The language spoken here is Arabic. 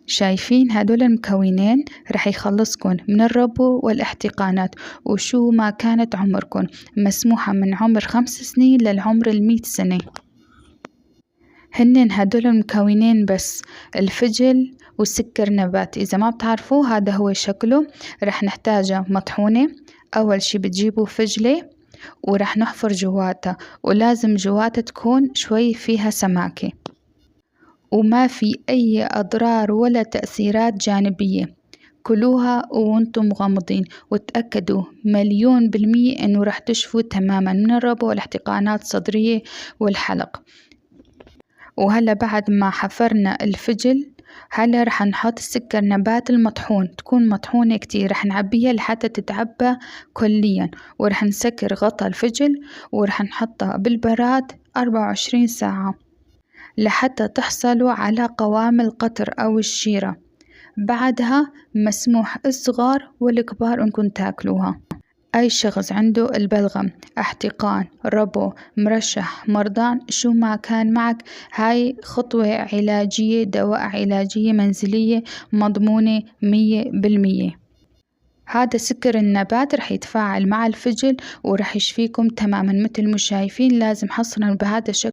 شايفين هدول المكونين رح يخلصكن من الربو والاحتقانات، وشو ما كانت عمركن مسموحة من عمر 5 سنين للعمر 100 سنة. هنن هدول المكونين بس: الفجل والسكر نباتي. إذا ما بتعرفوه هذا هو شكله. رح نحتاجه مطحونة. أول شي بتجيبوا فجلة ورح نحفر جواتها، ولازم جواتها تكون شوي فيها سماكة وما في أي أضرار ولا تأثيرات جانبية. كلوها وانتم مغمضين، وتأكدوا 100% إنه رح تشفوا تماما من الربو والاحتقانات الصدرية والحلق. وهلا بعد ما حفرنا الفجل، هلا رح نحط السكر نبات المطحون، تكون مطحونة كتير، رح نعبيها لحتى تتعبى كليا، ورح نسكر غطا الفجل ورح نحطها بالبراد 24 ساعة لحتى تحصلوا على قوام القطر أو الشيرة. بعدها مسموح الصغار والكبار إنكم تاكلوها. أي شخص عنده البلغم، احتقان، ربو، مرشح، مرضان، شو ما كان معك، هاي خطوة علاجية، دواء علاجية منزلية مضمونة 100%. هذا سكر النبات رح يتفاعل مع الفجل ورح يشفيكم تماما. مثل ما شايفين لازم حصرا بهذا الشكل.